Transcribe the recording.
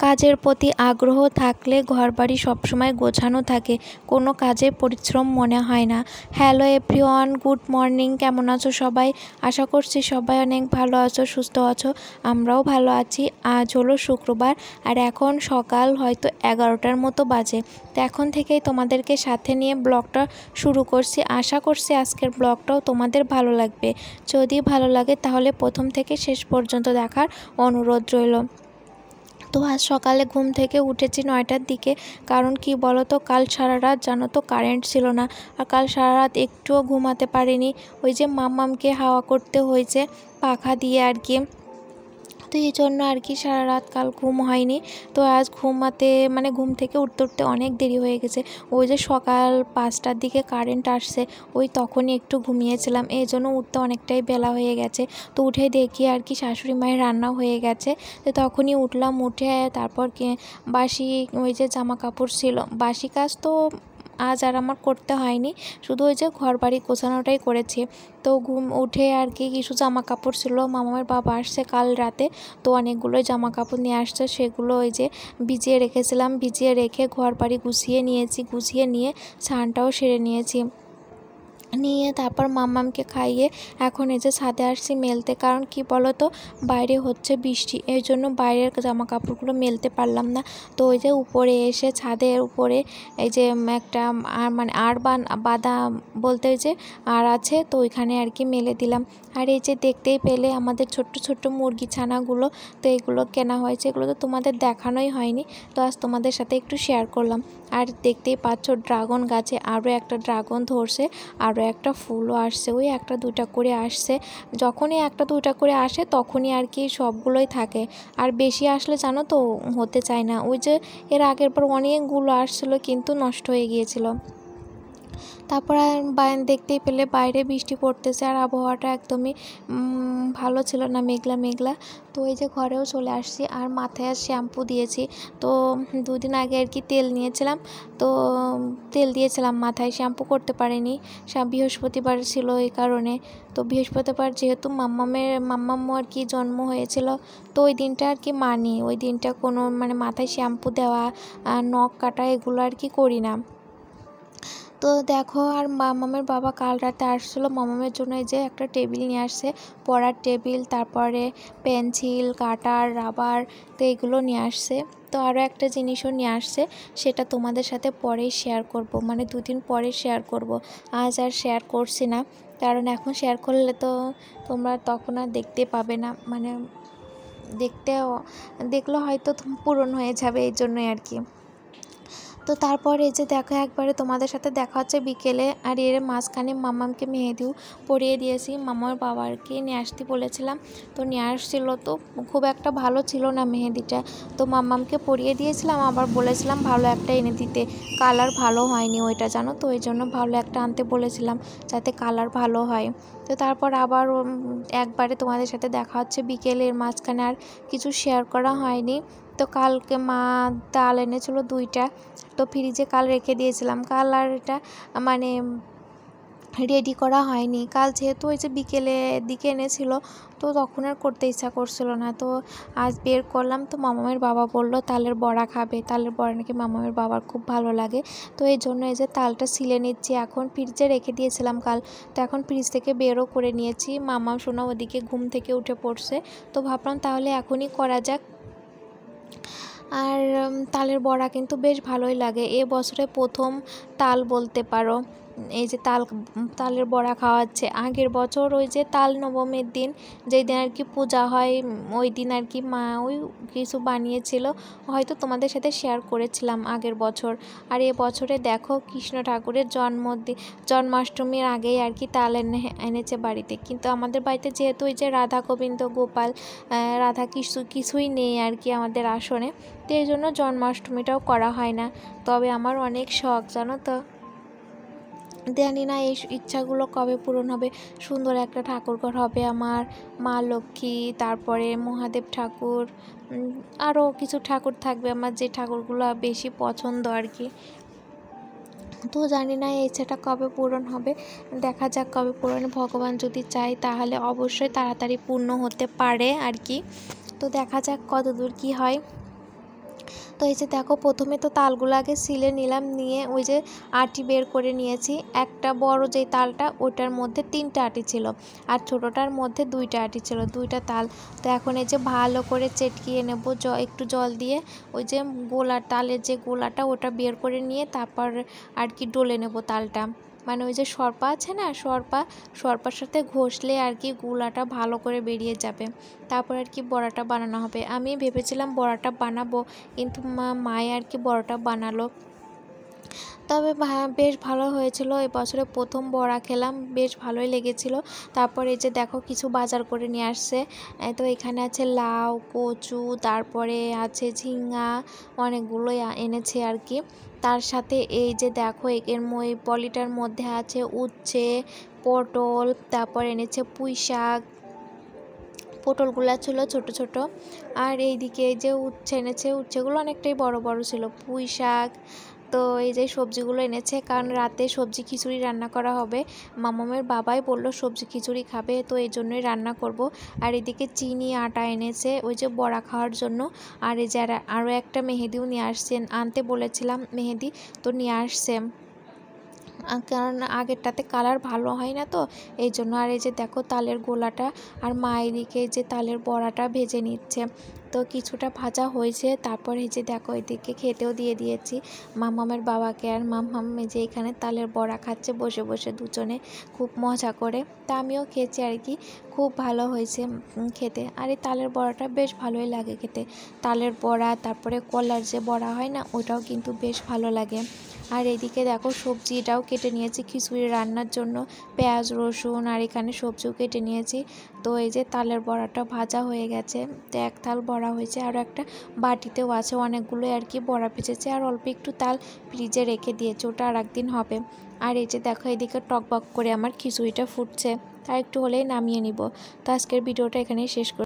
কাজের প্রতি আগ্রহ থাকলে ঘরবাড়ি সবসময় গোছানো থাকে, কোনো কাজে পরিশ্রম মনে হয় না। Hello everyone, good morning. কেমন আছো সবাই? আশা করছি সবাই অনেক ভালো আছো, সুস্থ আছো। আমরাও ভালো আছি। আজ হলো শুক্রবার আর এখন সকাল হয়তো 11টার মতো বাজে। তো এখন থেকেই তোমাদেরকে সাথে নিয়ে ব্লগটা শুরু করছি। আশা করছি আজকের ব্লগটাও তোমাদের ভালো লাগবে। যদি ভালো লাগে তাহলে প্রথম থেকে শেষ পর্যন্ত দেখার অনুরোধ রইল। তো আজ সকালে ঘুম থেকে উঠেছি 9টার দিকে, কারণ কি বলো তো, কাল সারা রাত জানো তো কারেন্ট ছিল না। আর কাল সারা রাত একটুও ঘুমাতে পারিনি। ওই যে মাম্মামকে হাওয়া করতে হয়েছে পাখা দিয়ে আর কি। তো এই জন্য আর কি সারা রাত কাল ঘুম হয়নি। তো আজ ঘুম থেকে উঠতে অনেক দেরি হয়ে গেছে। ওই যে সকাল 5টার দিকে কারেন্ট আসছে, ওই তখনই একটু ঘুমিয়েছিলাম, এই জন্য উঠতে অনেকটাই বেলা হয়ে গেছে। তো উঠে দেখি আর কি শাশুড়ি মায়ের রান্না হয়ে গেছে। তো তখনই উঠলাম, উঠে তারপর বাসি ওই যে জামা কাপড় ছিল, বাসি কাজ তো আজ আর আমার করতে হয়নি, শুধু ওই যে ঘর বাড়ি গোছানোটাই করেছি। তো ঘুম উঠে আর কি কিছু জামা কাপড় ছিল, মামার বাবা আসছে কাল রাতে, তো অনেকগুলোই জামা কাপড় নিয়ে আসছে, সেগুলো ওই যে ভিজিয়ে রেখেছিলাম, ভিজিয়ে রেখে ঘর বাড়ি গুছিয়ে নিয়েছি, গুছিয়ে নিয়ে স্নানটাও সেরে নিয়েছি। তারপর মাম্মামকে খাইয়ে এখন এই যে ছাদে আসছি মেলতে, কারণ কি বলো তো, বাইরে হচ্ছে বৃষ্টি, এই জন্য বাইরের জামা কাপড়গুলো মেলতে পারলাম না। তো ওই যে উপরে এসে ছাদের উপরে এই যে একটা বাঁধা বলতে ওই যে আর আছে, তো ওইখানে আর কি মেলে দিলাম। আর এই যে দেখতেই পেলে আমাদের ছোট্ট ছোট্ট মুরগি ছানাগুলো, তো এগুলো কেনা হয়েছে, এগুলো তো তোমাদের দেখানোই হয়নি, তো আজ তোমাদের সাথে একটু শেয়ার করলাম। আর দেখতেই পাচ্ছ ড্রাগন গাছে আরও একটা ড্রাগন ধরছে, আরও একটা ফুলও আসছে, ওই একটা দুইটা করে আসছে। যখনই একটা দুইটা করে আসে তখনই আর কি সবগুলোই থাকে, আর বেশি আসলে জানো তো হতে চায় না। ওই যে এর আগের বার অনেকগুলো আসছিলো কিন্তু নষ্ট হয়ে গিয়েছিল। তারপর দেখতেই পেলে বাইরে বৃষ্টি পড়তেছে আর আবহাওয়াটা একদমই ভালো ছিল না, মেঘলা মেঘলা। তো এই যে ঘরেও চলে আসছি আর মাথায় আর শ্যাম্পু দিয়েছি। তো দুদিন আগে আর কি তেল নিয়েছিলাম, তো তেল দিয়েছিলাম মাথায়, শ্যাম্পু করতে পারিনি, বৃহস্পতিবার ছিল এই কারণে। তো বৃহস্পতিবার যেহেতু মাম্মাম্মু আর কি জন্ম হয়েছিল, তো ওই দিনটা আর কি মানি, ওই দিনটা কোনো মাথায় শ্যাম্পু দেওয়া, নখ কাটা এগুলো আর কি করি না। তো দেখো, আর মামামের বাবা কাল রাতে আসছিলো, মামামের জন্য এই যে একটা টেবিল নিয়ে আসছে, পড়ার টেবিল, তারপরে পেন্সিল, কাটার, রাবার, তো এইগুলো নিয়ে আসছে। তো আরও একটা জিনিসও নিয়ে আসছে, সেটা তোমাদের সাথে পরেই শেয়ার করব, 2দিন পরে শেয়ার করব। আজ আর শেয়ার করছি না, কারণ এখন শেয়ার করলে তো তোমরা তখন আর দেখতে পাবে না, দেখলে হয়তো পূরণ হয়ে যাবে, এই জন্যই আর কি। তো তারপর এই যে দেখো, একবারে তোমাদের সাথে দেখা হচ্ছে বিকেলে, আর এর মাঝখানে মাম্মামকে মেহেদিও পরিয়ে দিয়েছি। মামার বাবাকে নিয়ে আসতে বলেছিলাম, তো নিয়ে আসছিলো, তো খুব একটা ভালো ছিল না মেহেদিটা, তো মাম্মামকে পরিয়ে দিয়েছিলাম, আবার বলেছিলাম ভালো একটা এনে দিতে, কালার ভালো হয়নি ওইটা জানো তো, ওই জন্য ভালো একটা আনতে বলেছিলাম যাতে কালার ভালো হয়। তো তারপর আবার একবারে তোমাদের সাথে দেখা হচ্ছে বিকেলের মাঝখানে, আর কিছু শেয়ার করা হয়নি। তো কালকে মা ডাল এনেছিল 2টা, তো ফ্রিজে কাল রেখে দিয়েছিলাম, কাল আর এটা রেডি করা হয়নি। কাল যেহেতু ওই যে বিকেলের দিকে এনেছিল, তো তখন আর করতে ইচ্ছা করছিল না, তো আজ বের করলাম। তো মামামের বাবা বলল তালের বড়া খাবে, তালের বড়া নাকি মামামের বাবার খুব ভালো লাগে, তো এই জন্য এই যে তালটা ছিলে নিচ্ছি। এখন ফ্রিজে রেখে দিয়েছিলাম কাল, তো এখন ফ্রিজ থেকে বেরও করে নিয়েছি। মামাম শোনা ওদিকে ঘুম থেকে উঠে পড়ছে, তো ভাবলাম তাহলে এখনই করা যাক। আর তালের বড়া কিন্তু বেশ ভালোই লাগে, বছরে প্রথম তাল বলতে পারো, এই যে তালের বড়া খাওয়াচ্ছে। আগের বছর ওই যে তাল নবমীর দিন, যেই দিন আর কি পূজা হয়, ওই দিন আর কি মা ওই কিছু বানিয়েছিল, হয়তো তোমাদের সাথে শেয়ার করেছিলাম আগের বছর। আর বছরে দেখো কৃষ্ণ ঠাকুরের জন্মাষ্টমীর আগেই আর কি তাল এনেছে বাড়িতে, কিন্তু আমাদের বাড়িতে যেহেতু ওই যে রাধা গোবিন্দ গোপাল রাধা কিছুই নেই আর কি আমাদের আসনে, তো এই জন্য জন্মাষ্টমীটাও করা হয় না। তবে আমার অনেক শখ জানো তো, জানি না এই ইচ্ছাগুলো কবে পূরণ হবে। সুন্দর একটা ঠাকুরঘর হবে আমার, মা লক্ষ্মী, তারপরে মহাদেব ঠাকুর, আরও কিছু ঠাকুর থাকবে আমার, যে ঠাকুরগুলো বেশি পছন্দ আর কি। তো জানি না এই ইচ্ছাটা কবে পূরণ হবে, দেখা যাক কবে পূরণ, ভগবান যদি চায় তাহলে অবশ্যই তাড়াতাড়ি পূর্ণ হতে পারে আর কি। তো দেখা যাক কতদূর কি হয়। তো এই যে দেখো প্রথমে তো তালগুলো আগে সিলে নিলাম, নিয়ে ওই যে আটি বের করে নিয়েছি। একটা বড় যেই তালটা ওটার মধ্যে 3টা আটি ছিল, আর ছোটোটার মধ্যে 2টা আটি ছিল, 2টা তাল। তো এখন এই যে ভালো করে চেটকিয়ে নেব একটু জল দিয়ে, ওই যে তালের যে গোলাটা ওটা বের করে নিয়ে তারপর আর কি ডলে নেব তালটা। মানে ওই যে সরপা আছে না, সরপার সাথে ঘষলে আর কি গুলাটা ভালো করে বেরিয়ে যাবে, তারপর আর কি বড়াটা বানানো হবে। আমি ভেবেছিলাম বড়াটা বানাবো, কিন্তু মায়ে আর কি বড়াটা বানালো। তবে বেশ ভালো হয়েছিল, এবছরে প্রথম বড়া খেলাম, বেশ ভালোই লেগেছিল। তারপর এই যে দেখো কিছু বাজার করে নিয়ে আসছে। তো এখানে আছে লাউ, কচু, তারপরে আছে ঝিঙ্গা, অনেকগুলোই এনেছে আর কি। তার সাথে এই যে দেখো এর পলিটার মধ্যে আছে উচ্ছে, পটল, তারপর এনেছে পুঁই শাক, পটলগুলো ছিল ছোট ছোট। আর এইদিকে এই যে উচ্ছে এনেছে, উচ্ছেগুলো অনেকটাই বড় বড় ছিল, পুঁই শাক। তো এই যে সবজিগুলো এনেছে, কারণ রাতে সবজি খিচুড়ি রান্না করা হবে। মামামের বাবাই বললো সবজি খিচুড়ি খাবে, তো এই জন্যই রান্না করব। আর এদিকে চিনি আটা এনেছে ওই যে বড়া খাওয়ার জন্য। আর এই যে আরও একটা মেহেদিও নিয়ে আসছেন, আনতে বলেছিলাম মেহেদি, তো নিয়ে আসছে, কারণ আগেরটাতে কালার ভালো হয় না, তো এই জন্য। আর এই যে দেখো তালের গোলাটা, আর মা এদিকে যে তালের বড়াটা ভেজে নিচ্ছে। তো কিছুটা ভাজা হয়েছে, তারপর এই যে দেখো এদিকে খেতেও দিয়ে দিয়েছি মামামের বাবাকে। আর মামাম যে এখানে তালের বড়া খাচ্ছে বসে বসে দুজনে, খুব মজা করে। তা আমিও খেয়েছি আর কি, খুব ভালো হয়েছে খেতে। আর এই তালের বড়াটা বেশ ভালোই লাগে খেতে, তালের বড়া, তারপরে কলার যে বড়া হয় না, ওটাও কিন্তু বেশ ভালো লাগে। আর এদিকে দেখো সবজিটাও কেটে নিয়েছি খিচুড়ি রান্নার জন্য, পেঁয়াজ রসুন, আর এখানে সবজিও কেটে নিয়েছি। তো এই যে তালের বড়াটা ভাজা হয়ে গেছে, তো এক থাল বড়া হয়েছে, আর একটা বাটিতেও আছে অনেকগুলোই আর কি বড়া ভেজেছে। আর অল্প একটু তাল ফ্রিজে রেখে দিয়েছে, ওটা আর একদিন হবে। আর এই যে দেখো এদিকে টকবক করে আমার খিচুড়িটা ফুটছে, তা একটু হলেই নামিয়ে নিব। তো আজকের ভিডিওটা এখানেই শেষ করি।